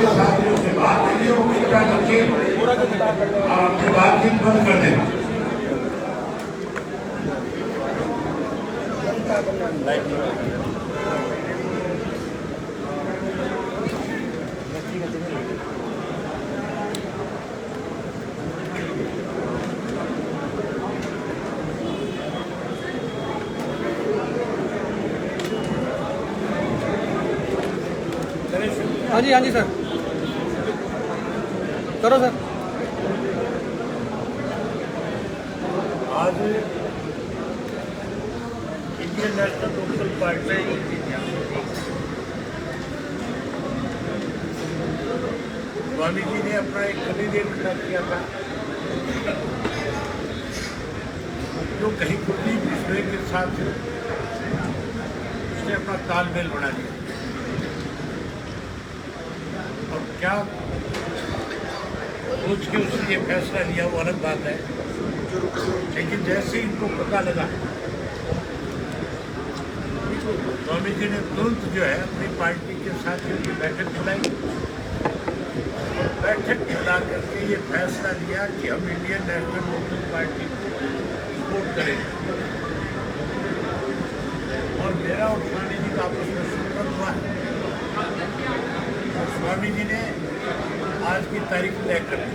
के साथियों से बात करिए, वो कृपया करके आपकी बातचीत बंद कर दें। हाँ जी सर, करो सर। आज Indian national local party Swami ji ने अपना एक कैंडिडेट खड़ा किया था जो कहीं कुलदीप बिश्नोई के साथ उसने अपना तालमेल बना लिया। और क्या सोच के उसने ये फैसला लिया वो अलग बात है, लेकिन जैसे इनको पता लगा स्वामी जी ने तुरंत जो है अपनी पार्टी के साथियों की बैठक बुलाई और बैठक बुला करके ये फैसला लिया कि हम इंडियन नेशनल लोकल पार्टी को सपोर्ट करेंगे। और मेरा और स्वामी जी का आपस में संपर्क हुआ है और स्वामी जी ने आज की तारीख तय कर दी।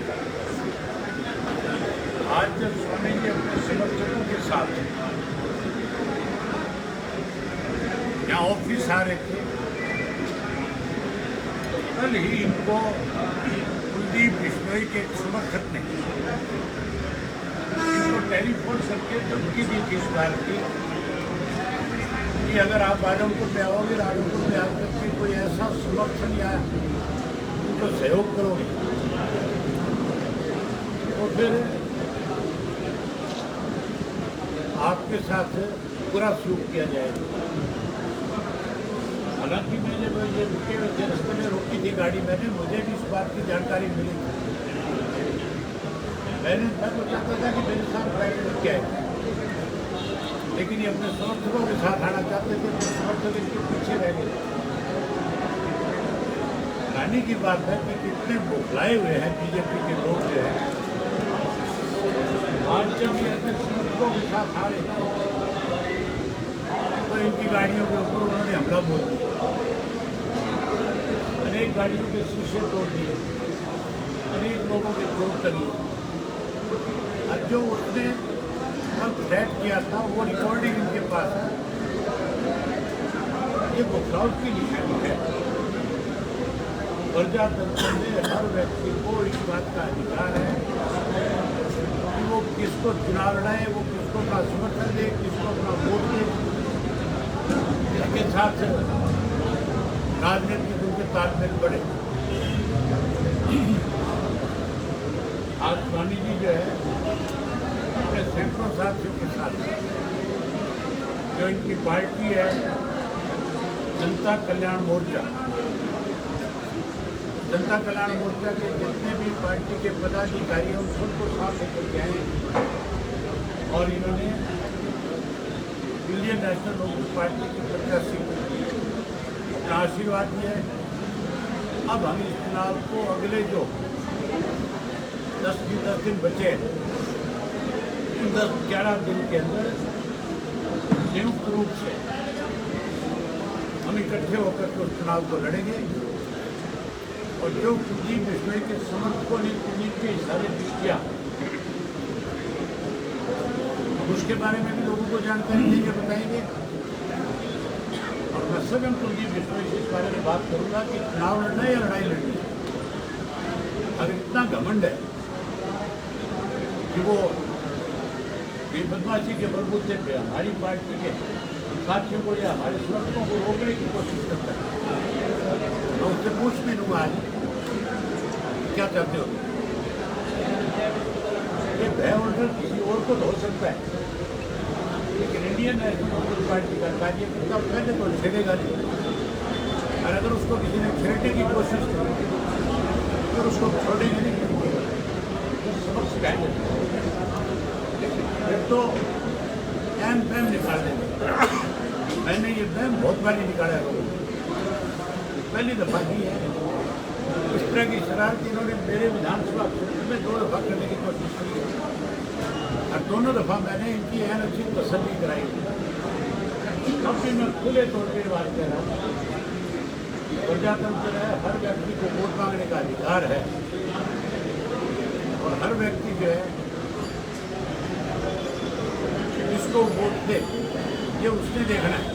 आज जब स्वामी जी अपने समर्थकों के साथ यहाँ ऑफिस आ रहे थे तो कल ही इनको कुलदीप बिश्नोई के एक समर्थक ने इनको टेलीफोन करके धमकी दी थी इस बार की कि अगर आप आजमपुर में आओगे, आजमपुर में आकर के कोई ऐसा समर्थन या उनको सहयोग करोगे तो फिर आपके साथ पूरा सलूक किया जाएगा। हालांकि मैंने ये रुके हुए रास्ते में रोकी थी गाड़ी, मुझे भी इस बात की जानकारी मिली। मैं तो चाहता था कि मेरे साथ बैठ के आए, लेकिन ये अपने समर्थकों के साथ आना चाहते थे तो समर्थक इनके पीछे रह गए। गाने की बात है कि कितने बौखलाए हुए हैं बीजेपी के लोग जो है। आज जब ये अपने समर्थकों के साथ आ रहे तो इनकी गाड़ियों के ऊपर उन्होंने हमला बोल दिया, अनेक गाड़ियों के शीशे तोड़ दिए, अनेक लोगों के चोट लगी। अब जो उसने थ्रेट किया था वो रिकॉर्डिंग इनके पास है। ये बौखलाहट की निशानी है। प्रजातंत्र में हर व्यक्ति को इस बात का अधिकार है कि वो किसको चुनाव लड़ाए, वो किसको अपना समर्थन दे, किसको अपना वोट दे, इसके साथ राजनीतिक उनके तालमेल बढ़े। आज स्वामी जी जो है अपने सैकड़ों साथियों के साथ जो इनकी पार्टी है जनता कल्याण मोर्चा के जितने भी पार्टी के पदाधिकारी हैं सबको साथ लेकर के आए और इन्होंने इंडियन नेशनल लोकल पार्टी की प्रत्याशी अपना आशीर्वाद दिया है। अब हम इस चुनाव को अगले जो 10 दिन बचे, 10-11 दिन के अंदर संयुक्त रूप से हम इकट्ठे होकर के उस चुनाव को लड़ेंगे। और जो कुलदीप बिश्नोई के समर्थकों ने कुलदीप के इशारे किया उसके बारे में भी लोगों को जानकारी देंगे, बताएंगे। और मैं स्वयं कुलदीप बिश्नोई से इस बारे में बात करूंगा कि चुनाव लड़ना है या लड़ाई लड़नी है। अगर इतना घमंड है कि वो बदमाशी के बलबूते पे हमारी पार्टी के साथियों को या हमारे समर्थकों को रोकने की कोशिश करता है, मैं उससे पूछ भी लूँगा आज क्या चाहते हो। ये भय और डर किसी और को हो सकता है, लेकिन इंडियन नेशनल लोकल पार्टी का कार्यकर्ता पहले तो छेड़ेगा नहीं। और अगर उसको किसी ने छेड़ने की कोशिश की फिर उसको छोड़ेंगे नहीं, तो सबक सिखाएंगे, फिर तो एम फैम निकाल देंगे। मैंने ये फैम बहुत बारी निकाला है, पहली दफा की है। इस इस तरह की शरारत इन्होंने मेरे विधानसभा क्षेत्र में 2 दफ़ा करने की कोशिश की है और दोनों दफ़ा मैंने इनकी एनर्जी तसल्ली कराई। तब भी मैं खुले तौर पर बात कह रहा हूँ, प्रजातंत्र है, हर व्यक्ति को वोट मांगने का अधिकार है और हर व्यक्ति जो है इसको वोट दे ये उसने देखना है,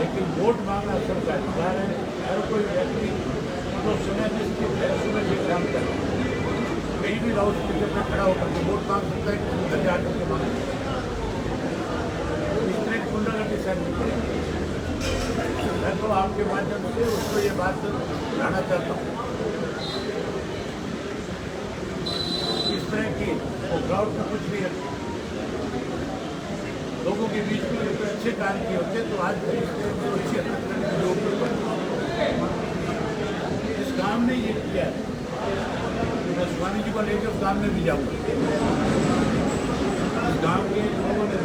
लेकिन वोट मांगना सबका अधिकार है। हर कोई व्यक्ति तो सुने जिसकी सुबह से शाम तक कहीं भी लाउड स्पीकर पर खड़ा होकर के वोट मांग सकता है, घर जाकर के मांग सकता है। इस तरह गुंडागर्दी सर नहीं करेगा। मैं तो आपके माध्यम से उसको ये बात कहना चाहता हूँ, इस तरह की वो क्राउड में कुछ नहीं रखती, लोगों के बीच में कोई अच्छे काम किए होते तो आज भी इस काम ने ये किया है। मैं स्वामी जी को लेकर उस काम में भी जाऊँगा। इस गाँव के लोगों ने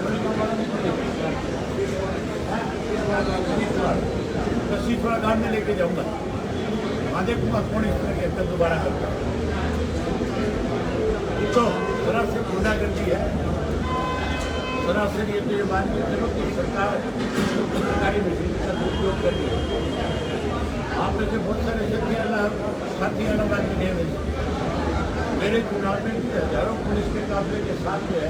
कसीफड़ा गाँव में लेके जाऊँगा, वहाँ देखूँगा कौन इस तरह के हरकत दोबारा करता है। तो तरफ से गुंडागर्दी है, सरासर ये तो ये मान के चलो कि सरकार सरकारी मशीन का दुरुपयोग कर रही है। आप में से बहुत सारे साथी अलग मिले हुए मेरे चुनाव में हजारों पुलिस के काफिले के साथ जो है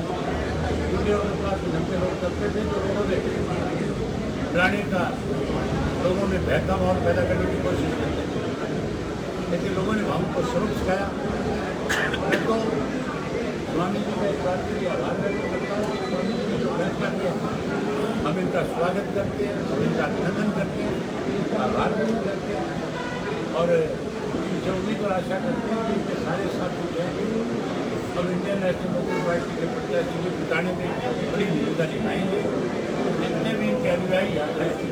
वीडियो के पास घंटे लोग करते थे, जो लोगों ने डराने का, लोगों में भय का माहौल पैदा करने की कोशिश करते थे, लेकिन लोगों ने हमको सबक सिखाया। मैं तो स्वामी जी का इस बात के लिए आभार व्यक्त करता हूँ कि स्वामी जी ने जो फैसला किया हम इनका स्वागत करते हैं, हम इनका अभिनंदन करते हैं, आभार व्यक्त करते हैं और जो उम्मीद और आशा करते हैं कि इनके सारे साथी जो हैं अब इंडियन नेशनल पीपल्स पार्टी के प्रत्याशी को जिताने में बड़ी भूमिका निभाएंगे। जितने भी इनके अनुयायी आते हैं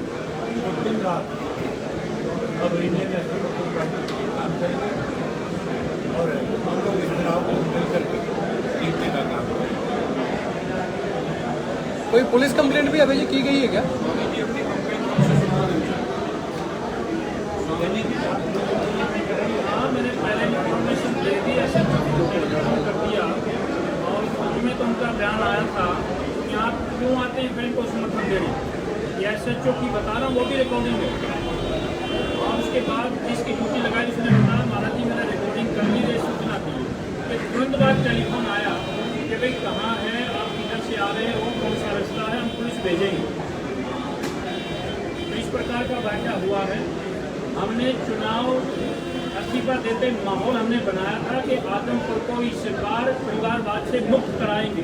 वो दिन रात अब इंडियन नेशनल पीपल्स पार्टी के लिए काम करेंगे और हम लोग इस चुनाव को मिलकर के जीतने का काम करें। कोई पुलिस कंप्लेंट भी अभी की गई है क्या? हाँ, मैंने पहले इन्फॉर्मेशन दे दी, ऐसे कर दिया और उसमें तो उनका बयान आया था कि आप क्यों आते हैं बैंक को समर्थन देने। ये SHO की बता रहा हूँ, वो भी रिकॉर्डिंग है। और उसके बाद जिसकी ड्यूटी लगाई उसने बताया महाराज जी मैंने रिकॉर्डिंग कर ली है, सूचना दी। तुरंत बाद टेलीफोन आया कि भाई कहाँ है आप, किधर से आ रहे हो, कौन सा रास्ता है, हम पुलिस भेजेंगे। तो इस प्रकार का वाक़या हुआ है। हमने चुनाव इस्तीफा देते माहौल हमने बनाया था कि आदमपुर को इस बार परिवारवाद से मुक्त कराएंगे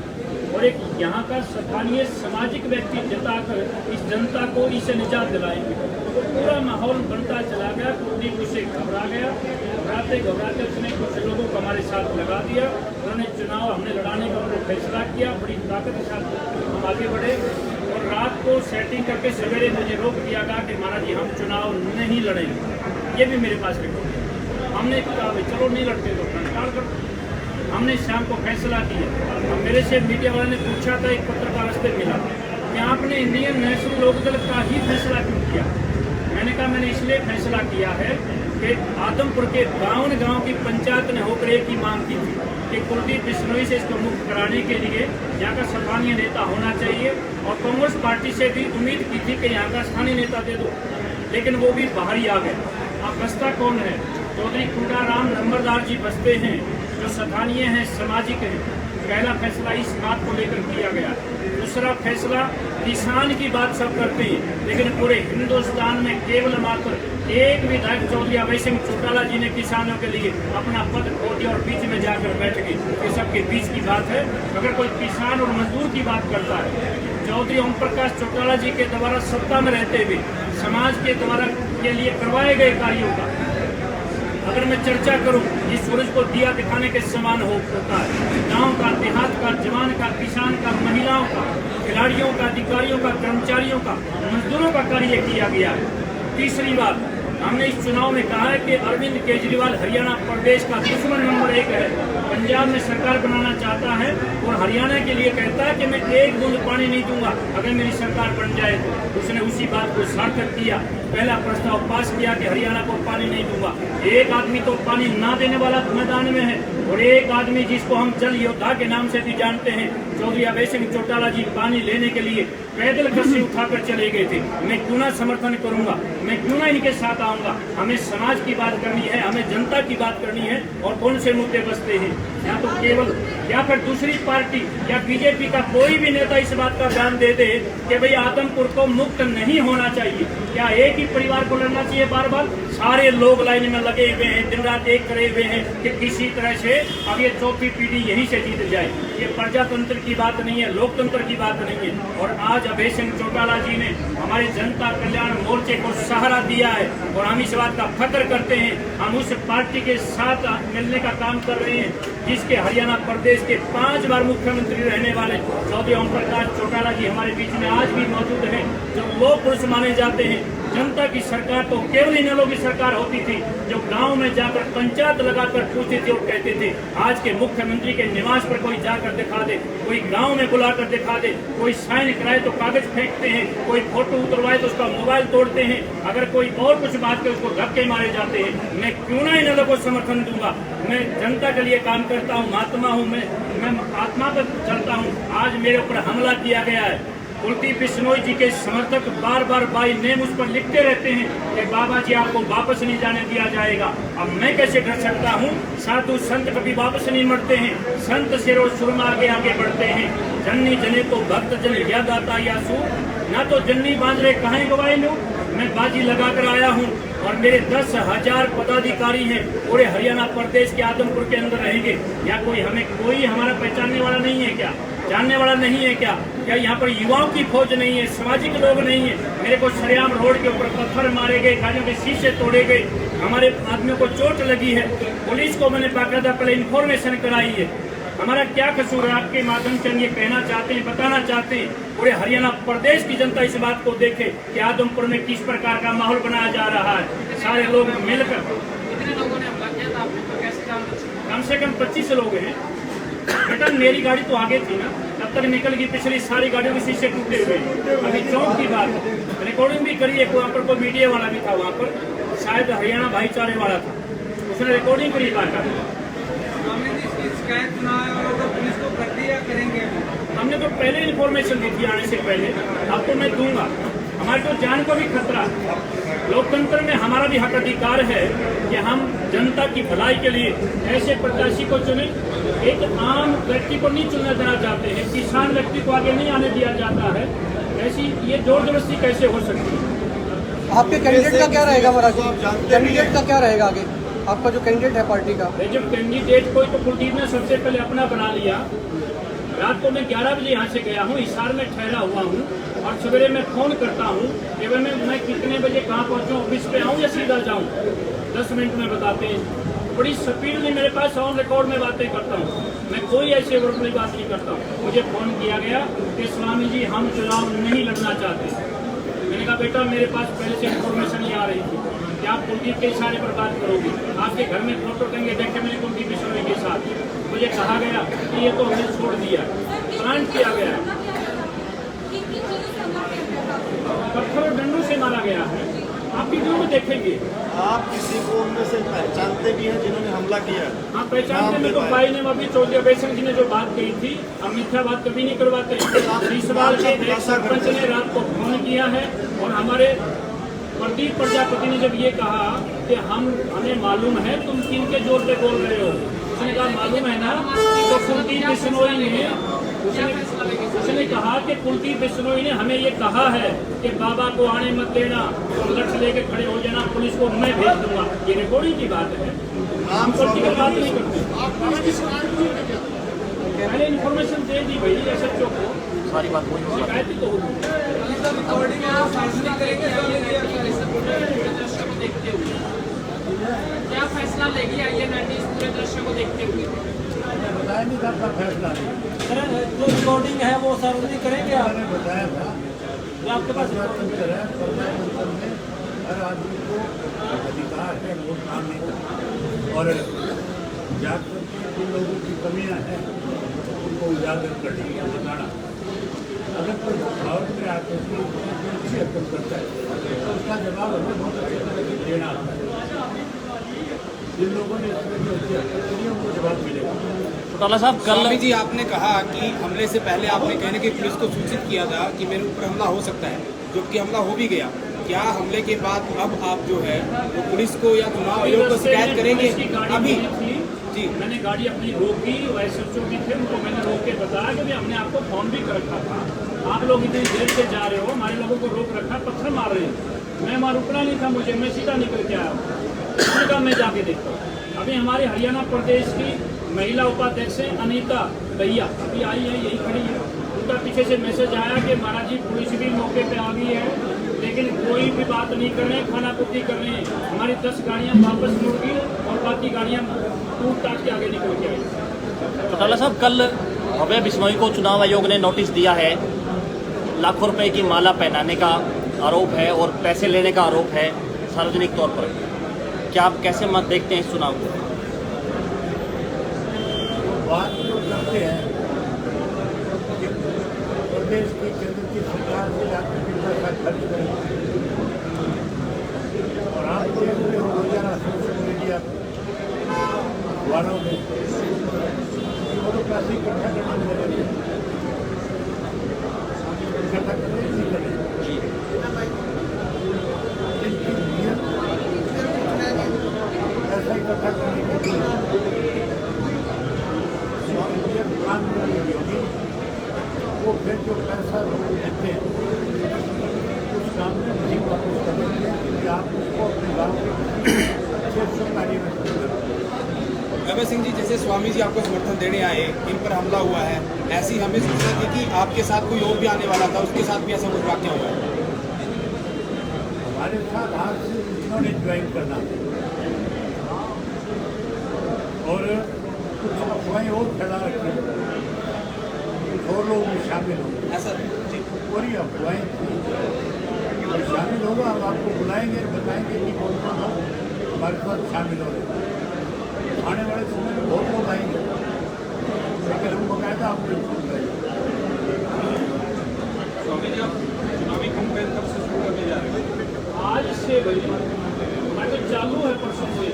और एक यहाँ का स्थानीय सामाजिक व्यक्ति जताकर इस जनता को इससे निजात दिलाएंगे। तो पूरा माहौल बनता चला गया, कुलदीप उससे घबरा गया, घबराते उसने कुछ लोगों को हमारे साथ लगा दिया। उन्होंने चुनाव हमने लड़ाने का उन्होंने फैसला किया, बड़ी ताकत के साथ हम आगे बढ़े और रात को सेटिंग करके सवेरे मुझे रोक दिया गया कि महाराज जी हम चुनाव नहीं लड़ेंगे। ये भी मेरे पास रिकॉर्ड है। हमने कहा भाई चलो नहीं लड़ते तो संस्कार करो। हमने शाम को फैसला किया। अब मेरे से मीडिया वाले ने पूछा था, एक पत्रकार रास्ते मिला कि आपने इंडियन नेशनल लोकदल का ही फैसला क्यों किया। मैंने कहा मैंने इसलिए फैसला किया है कि आदमपुर के 52 गाँव की पंचायत ने होकर एक ही मांग की थी कि कुलदीप बिश्नोई से इसको मुक्त कराने के लिए यहाँ का स्थानीय नेता होना चाहिए और कांग्रेस पार्टी से भी उम्मीद की थी कि यहाँ का स्थानीय नेता दे दो, लेकिन वो भी बाहर ही आ गए। अब बसता कौन है? चौधरी कुंडाराम नंबरदार जी बसते हैं जो स्थानीय हैं, सामाजिक हैं। पहला फैसला इस बात को लेकर किया गया। दूसरा फैसला किसान की बात सब करते हैं, लेकिन पूरे हिंदुस्तान में केवल मात्र एक विधायक चौधरी अभय सिंह चौटाला जी ने किसानों के लिए अपना पद खो दिया और बीच में जाकर बैठ गए। ये सबके बीच की बात है। अगर कोई किसान और मजदूर की बात करता है, चौधरी ओम प्रकाश चौटाला जी के द्वारा सत्ता में रहते हुए समाज के द्वारा के लिए करवाए गए कार्यों का अगर मैं चर्चा करूं, इस सूरज को दिया दिखाने के समान होता है। गांव का, देहात का, जवान का, किसान का, महिलाओं का, खिलाड़ियों का, अधिकारियों का, कर्मचारियों का, मजदूरों का कार्य किया गया है। तीसरी बात, हमने इस चुनाव में कहा है कि अरविंद केजरीवाल हरियाणा प्रदेश का दुश्मन नंबर 1 है। पंजाब में सरकार बनाना चाहता है और हरियाणा के लिए कहता है कि मैं एक बूंद पानी नहीं दूंगा अगर मेरी सरकार बन जाए तो। उसने उसी बात को सार्थक किया, पहला प्रस्ताव पास किया कि हरियाणा को पानी नहीं दूंगा। एक आदमी तो पानी ना देने वाला मैदान में है और एक आदमी जिसको हम जल योद्धा के नाम से भी जानते हैं, चौधरी अभय सिंह चौटाला जी, पानी लेने के लिए पैदल कस्सी उठाकर चले गए थे। मैं क्यों ना समर्थन करूंगा, मैं क्यों ना इनके साथ आऊंगा। हमें समाज की बात करनी है, हमें जनता की बात करनी है और कौन से मुद्दे बचते हैं। या तो केवल या फिर दूसरी पार्टी या बीजेपी का कोई भी नेता इस बात का ध्यान दे दे कि भाई आदमपुर को मुक्त नहीं होना चाहिए। क्या एक ही परिवार को लड़ना चाहिए बार बार? सारे लोग लाइन में लगे हुए हैं, दिन रात एक करे हुए हैं कि किसी तरह से अब ये चौथी पीढ़ी यहीं से जीत जाए। ये प्रजातंत्र की बात नहीं है, लोकतंत्र की बात नहीं है। और आज अभय सिंह चौटाला जी ने हमारे जनता कल्याण मोर्चे को सहारा दिया है और हम इस बात का फख्र करते हैं। हम उस पार्टी के साथ मिलने का काम कर रहे हैं जिसके हरियाणा प्रदेश के 5 बार मुख्यमंत्री रहने वाले चौधरी ओम प्रकाश चौटाला जी हमारे बीच में आज भी मौजूद हैं, जो लोक पुरुष माने जाते हैं। जनता की सरकार तो केवल इन्हों की सरकार होती थी जो गांव में जाकर पंचायत लगाकर पूछते थे और कहते थे। आज के मुख्यमंत्री के निवास पर कोई जाकर दिखा दे, कोई गांव में बुलाकर दिखा दे, कोई साइन कराए तो कागज फेंकते हैं, कोई फोटो उतरवाए तो उसका मोबाइल तोड़ते हैं, अगर कोई और कुछ बात करे उसको धक्के मारे जाते हैं। मैं क्यों ना इन लोगों को समर्थन दूंगा? मैं जनता के लिए काम करता हूँ, महात्मा हूँ, मैं आत्मा पर चलता हूँ। आज मेरे ऊपर हमला किया गया है। कुलदीप बिश्नोई जी के समर्थक बार बार बाई नेम उस पर लिखते रहते हैं कि बाबा जी आपको वापस नहीं जाने दिया जाएगा। अब मैं कैसे कर सकता हूँ? साधु संत कभी वापस नहीं मरते हैं, संत सिरो सुरमा आगे आगे बढ़ते हैं। जन्नी जने तो भक्त जन याद आता या सू, ना तो जन्नी बांध रहे कहाँ गवाए लो। मैं बाजी लगा कर आया हूँ और मेरे 10,000 पदाधिकारी हैं, पूरे हरियाणा प्रदेश के आदमपुर के अंदर रहेंगे। या कोई हमारा पहचानने वाला नहीं है क्या? जानने वाला नहीं है क्या? क्या यहाँ पर युवाओं की फौज नहीं है, सामाजिक लोग नहीं है? मेरे को सरेआम रोड के ऊपर पत्थर मारे गए, गाड़ियों के शीशे तोड़े गए, हमारे आदमियों को चोट लगी है। पुलिस को मैंने बाकायदा पहले इन्फॉर्मेशन कराई है। हमारा क्या कसूर है? आपके माध्यम से हम ये कहना चाहते हैं, बताना चाहते हैं, पूरे हरियाणा प्रदेश की जनता इस बात को देखे कि आदमपुर में किस प्रकार का माहौल बनाया जा रहा है। सारे लोग मिलकर, कितने लोगों ने हमला किया था, आपको कैसे जान बची? कम से कम 25 लोग हैं। बेटा मेरी गाड़ी तो आगे थी ना, तब तक निकल गई, पिछली सारी गाड़ियों के शीशे टूटे हुए। अभी चौक की बात है, रिकॉर्डिंग भी करी है। वहाँ पर कोई मीडिया वाला भी था, वहाँ पर शायद हरियाणा भाईचारे वाला था, उसने रिकॉर्डिंग करी बात। शिकायत ना और पुलिस को कर दिया करेंगे। हमने तो पहले इन्फॉर्मेशन दी थी आने से पहले, अब तो मैं दूंगा। हमारे तो जान को भी खतरा। लोकतंत्र में हमारा भी हक अधिकार है कि हम जनता की भलाई के लिए ऐसे प्रत्याशी को चुने। एक आम व्यक्ति को नहीं चुनना देना चाहते हैं, किसान व्यक्ति को आगे नहीं आने दिया जाता है। ऐसी ये जोर जबरदस्ती कैसे हो सकती है? आपके कैंडिडेट का क्या रहेगा महाराज? कैंडिडेट का क्या रहेगा आगे? आपका जो कैंडिडेट है पार्टी का? जब कैंडिडेट को तो कुलदीप ने सबसे पहले अपना बना लिया। रात को मैं 11 बजे यहाँ से गया हूँ, हिसार में ठहरा हुआ हूँ और सवेरे मैं फोन करता हूँ कि मैं कितने बजे कहाँ पहुँचूँ, ऑफिस पे आऊँ या सीधा जाऊँ। 10 मिनट में बताते हैं। बड़ी स्पीड में मेरे पास ऑन रिकॉर्ड में बातें करता हूँ, मैं कोई ऐसे वर्गली बात नहीं करता हूँ। मुझे फोन किया गया कि स्वामी जी हम चुनाव नहीं लड़ना चाहते। मैंने कहा बेटा मेरे पास पहले से इन्फॉर्मेशन ही आ रही थी कि आप कुलदीप के इशारे पर बात करोगे, आपके घर में फोटो करेंगे देखे मैंने कुलदीप बिश्नोई के साथ। मुझे कहा गया कि ये तो हमने छोड़ दिया, प्लान किया गया, पत्थरों डंडों से मारा गया है। आप वीडियो में देखेंगे। आप किसी को उनमें से पहचानते भी हैं जिन्होंने हमला किया? हाँ पहचानते हैं। तो भाई ने अभी चौधरी अभय सिंह जी ने जो बात कही थी, हम मिथ्या बात कभी नहीं करवाते। इस बार के एक सरपंच ने रात को फोन किया है और हमारे प्रदीप प्रजापति ने जब ये कहा कि हमें मालूम है तुम किनके जोर पे बोल रहे हो, उसने कहा मालूम है ना। तो कुलदीप बिश्नोई ने उसने कहा कि कुलदीप बिश्नोई ने हमें ये कहा है कि बाबा को आने मत देना और लक्ष्य लेके खड़े हो जाना, पुलिस को मैं भेज दूंगा। ये रिकॉर्डिंग की बात है, हम पॉलिटिकल बात नहीं करते। पहले इन्फॉर्मेशन दे दी भाई SHO को, सारी बात शिकायत ही तो होगी। क्या फैसला लेगी INRT इस पूरे दृश्य को देखते हुए? बताया नहीं था अपना फैसला। जो रिकॉर्डिंग है वो सार्वजनिक करेंगे आप? मैंने बताया था आपके पास प्रधानमंत्री है, प्रधानमंत्री में हर आदमी को काम नहीं करता। और जहाँ तक जिन लोगों की कमियाँ हैं उनको उजागर करना, बताना। अगर कोई रुकावट में आकर के अच्छी हरकत करता है तो उसका जवाब हमें बहुत अच्छी तरह से देना आता है। जिन लोगों ने इसमें जो अच्छी हरकत करी है उनको जवाब मिलेगा। चौटाला साहब, कल स्वामी जी आपने कहा कि हमले से पहले आपने कहने की पुलिस को सूचित किया था कि मेरे ऊपर हमला हो सकता है, जबकि हमला हो भी गया। क्या हमले के बाद अब आप जो है वो पुलिस को या चुनाव आयोग को शिकायत करेंगे? अभी जी मैंने गाड़ी अपनी रोकी, एसएचओ भी थे, उनको मैंने रोक के बताया कि हमने आपको फोन भी कर रखा था, आप लोग इतनी देर से जा रहे हो, हमारे लोगों को रोक रखा, पत्थर मार रहे हैं। मैं वहाँ रुकना नहीं था मुझे, मैं सीधा निकल के आया। उसने कहा मैं जाके देखता हूँ। अभी हमारे हरियाणा प्रदेश की महिला उपाध्यक्ष है अनीता भैया, अभी आई है, यही खड़ी है। उनका पीछे से मैसेज आया कि महाराज जी पुलिस भी मौके पे आ गई है, लेकिन कोई भी बात नहीं कर रहे हैं, खाना पूर्ति कर रहे हैं। हमारी 10 गाड़ियाँ वापस मुड़ गई और बाकी गाड़ियाँ टूट टाट के आगे निकल के आई। चौटाला साहब, कल भव्य बिश्नोई को चुनाव आयोग ने नोटिस दिया है, लाखों रुपए की माला पहनाने का आरोप है और पैसे लेने का आरोप है सार्वजनिक तौर पर। क्या आप कैसे मत देखते हैं इस चुनाव को? बात तो करते हैं कि प्रदेश की केंद्र की सरकार से जाकर के पैसा खर्च करें, और आप देख रहे हो रोजाना सोशल मीडिया वालों में वो तो पैसे इकट्ठा करने में लगे, इकट्ठा करने नहीं करें। जिनकी नियत पैसा इकट्ठा करने के लिए काम होगी, वो फिर जो पैसा लोग देते हैं उस काम में नहीं वापस करेंगे कि आप उसको अपने गाँव के अच्छे से कार्य में अभय सिंह जी, जैसे स्वामी जी आपको समर्थन देने आए, इन पर हमला हुआ है, ऐसी हमें सूचना थी कि आपके साथ कोई और भी आने वाला था, उसके साथ भी ऐसा कुछ वाक्य हुआ है? हमारे साथ आज से उन्होंने ज्वाइन करना और कुछ अफवाहें और फैला रखी, कुछ और लोग भी शामिल होंगे, ऐसा पूरी अफवाहें थी। और शामिल होगा, हम आपको बुलाएंगे, बताएंगे कि कौन कौन लोग हमारे साथ शामिल हो रहे हैं। आने वाले समय में बहुत लोग आएंगे, लेकिन हम बाकायदा आपको इन्फॉर्म करेंगे। स्वामी जी, आप चुनावी कैंपेन कब से शुरू करने जा रहे हैं? आज से भैया तो चालू है, परसों से।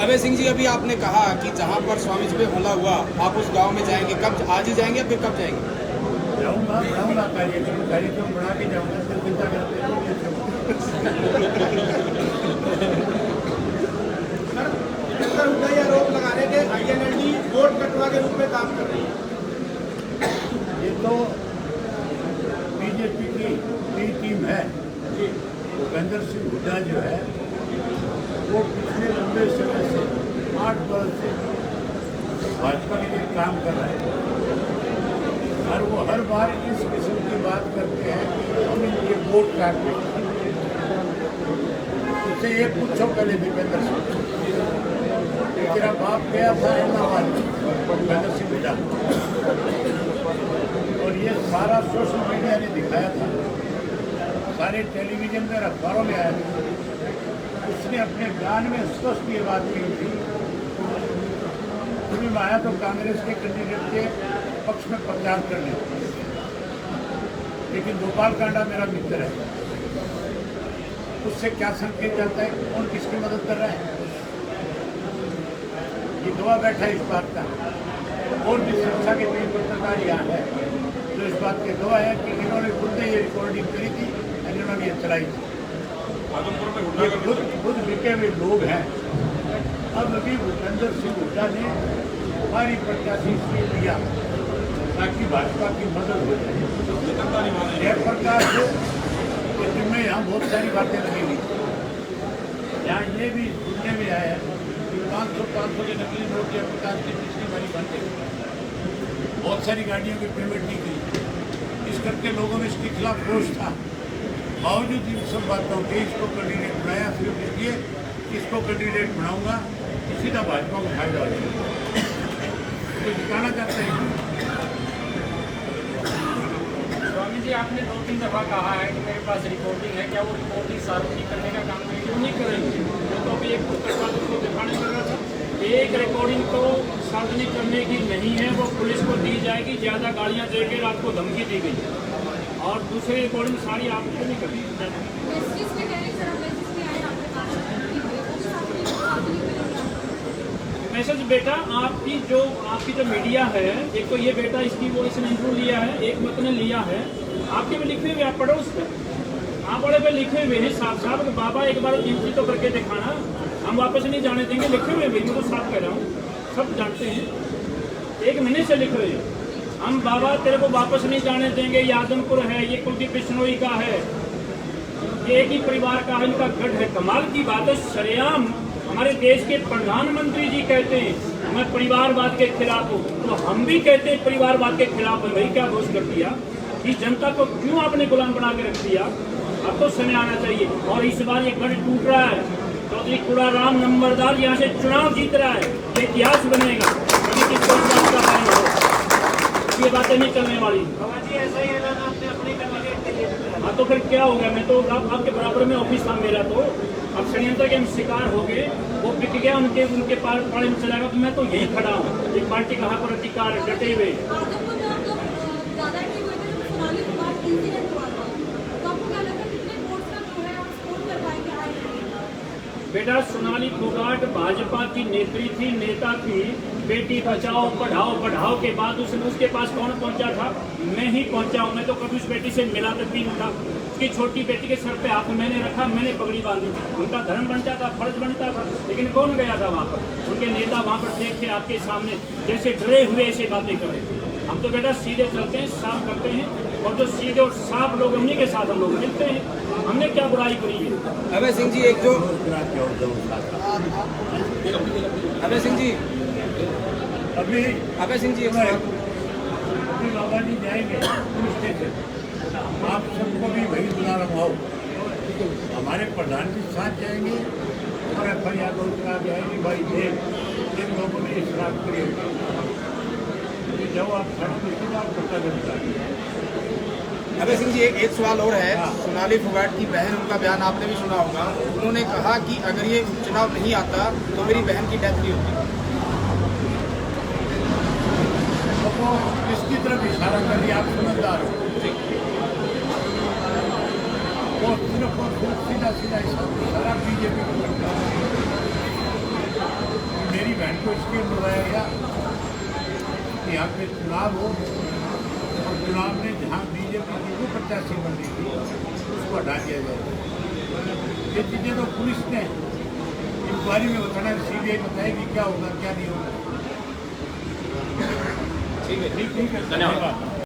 अभय सिंह जी, अभी आपने कहा कि जहाँ पर स्वामी जी पे हमला हुआ आप उस गांव में जाएंगे, कब? आज ही जाएंगे या फिर कब जाएंगे? जाऊँगा कार्यक्रम बढ़ा के जाऊँगा, फिर चिंता करते हैं। सर, उनका ये आरोप लगा रहे कि INLD वोट कटवा के रूप में काम कर रही है। ये तो बीजेपी की बी टीम है। भूपेंद्र सिंह हुड्डा जो है वो पिछले लंबे समय से 8 वर्ष से भाजपा के लिए काम कर रहे हैं, और वो हर बार इस किस्म की बात करते हैं कि हम इनके वोट काट देंगे। उससे ये पूछो पहले भूपेंद्र सिंह, तेरा बाप गया था अहमदाबाद, भूपेंद्र सिंह हुड्डा, और ये सारा सोशल मीडिया ने दिखाया था, सारे टेलीविजन में, अखबारों में आया था। उसने अपने बयान में स्पष्ट ये बात कही थी, चुनाव में आया तो कांग्रेस के कैंडिडेट के पक्ष में प्रचार करने, लेकिन गोपाल कांडा मेरा मित्र है, उससे क्या संकेत जाता है, कौन किसकी मदद कर रहा है? ये गवाह बैठा है इस बात का, और भी संस्था के 3 पत्रकार यहाँ है जो इस बात के गवाह है कि इन्होंने खुद ने ये रिकॉर्डिंग करी थी, इन्होंने ये चलाई थी। ये खुद बिके हुए लोग हैं। अब अभी भूपेंद्र सिंह हुड्डा ने हमारी प्रत्याशी से लिया ताकि भाजपा की मदद हो जाए। जयप्रकाश के जिम्मे यहाँ बहुत सारी बातें लगी हुई, यहाँ ये भी सुनने में आया है कि 500 के नकली नोट जयप्रकाश की पिछली बारी बन गई, बहुत सारी गाड़ियों की पेमेंट नहीं की। इस करके लोगों में इसके खिलाफ रोष था, बावजूद इन सब बातों के इसको कैंडिडेट बनाया, सिर्फ इसलिए इसको कैंडिडेट बनाऊंगा कि सीधा भाजपा को फायदा हो जाएगा, तो दिखाना चाहते हैं। स्वामी जी, आपने 2-3 दफा कहा है कि मेरे पास रिकॉर्डिंग है, क्या वो रिकॉर्डिंग सार्वजनिक करने का काम क्यों नहीं करेंगे? वो तो अभी एक पुस्तक एक रिकॉर्डिंग तो सार्वजनिक करने की नहीं है, वो पुलिस को दी जाएगी। ज़्यादा गाड़ियाँ देकर आपको धमकी दी गई और दूसरी रिकॉर्डिंग सारी आपको नहीं करनी। मैसेज बेटा आपकी जो मीडिया है, एक तो ये बेटा इसने इंटरव्यू लिया है, एक मत ने लिया है, आपके में लिखे हुए, आप पढ़ो उस पर, आप बड़े पे लिखे हुए हैं साफ साफ कि बाबा एक बार गिनती तो करके दिखाना, हम वापस नहीं जाने देंगे। लिखे हुए भी, मैं तो साफ कह रहा हूँ, सब जानते हैं, 1 महीने से लिख रहे हैं हम, बाबा तेरे को वापस नहीं जाने देंगे। ये आदमपुर है, ये कुलदीप बिश्नोई का है, ये एक ही परिवार का इनका गढ़ है। कमाल की बात है, सरेआम हमारे देश के प्रधानमंत्री जी कहते हैं मैं परिवारवाद के खिलाफ हूँ, तो हम भी कहते हैं परिवारवाद के खिलाफ है। भाई क्या दोष कर दिया कि जनता को क्यों आपने गुलाम बना के रख दिया? अब तो समय आना चाहिए। और इस बार ये गढ़ टूट रहा है, चौधरी कुड़ाराम नंबरदार यहाँ से चुनाव जीत रहा है, ये इतिहास बनेगा। कभी किसको इस बात का पानी हो, ये बातें नहीं चलने वाली। हाँ तो फिर क्या हो गया? मैं तो आपके बराबर में ऑफिस था मेरा, तो अब षड्यंत्र के हम शिकार हो गए, वो बिक गया, उनके पाले में चला गया, तो मैं तो यही खड़ा हूँ। एक पार्टी कहाँ पर अधिकार डटे हुए। बेटा सोनाली फोगाट भाजपा की नेता थी। बेटी बचाओ पढ़ाओ के बाद उसके पास कौन पहुंचा था? मैं ही पहुंचा हूं। मैं तो कभी उस बेटी से मिला तक भी नहीं था। उसकी छोटी बेटी के सर पे हाथ मैंने रखा, मैंने पगड़ी बांधी। उनका धर्म बनता था, फर्ज बनता था, लेकिन कौन गया था वहाँ पर? उनके नेता वहाँ पर देखे आपके सामने जैसे डरे हुए ऐसे बातें कर रहे। हम तो बेटा सीधे चलते हैं, साफ करते हैं, और जो सीधे और साफ लोग उन्हीं के साथ हम लोग मिलते हैं। हमने क्या बुराई करी है? अभय सिंह जी, एक जो अभय सिंह जी एक सवाल। अभी बाबा जी जाएंगे पुलिस स्टेशन, आप सबको भी वही बुला रहा हो। हमारे प्रधान जी साथ जाएंगे और FIR करा जाएंगे। भाई देख इन लोगों ने शराब करी होगी, जब आप सड़क पर आप पता करता है। अभय सिंह जी, एक सवाल और है। सोनाली फोगाट की बहन, उनका बयान आपने भी सुना होगा। उन्होंने कहा कि अगर ये उपचुनाव नहीं आता तो मेरी बहन की डेथ नहीं होती। तो किसकी तरफ इशारा कर दिया? आप समझदार हो। वो सिर्फ और सीधा इशारा BJP को करता है। मेरी बहन को इसलिए बुलाया गया कि यहाँ पे चुनाव हो, और चुनाव में जहाँ BJP की वो प्रत्याशी बनी थी उसको हटा दिया जाए। ये चीज़ें तो पुलिस ने इंक्वायरी में बताना, CBI बताएगी क्या होगा क्या नहीं होगा। ठीक है, ठीक है, धन्यवाद।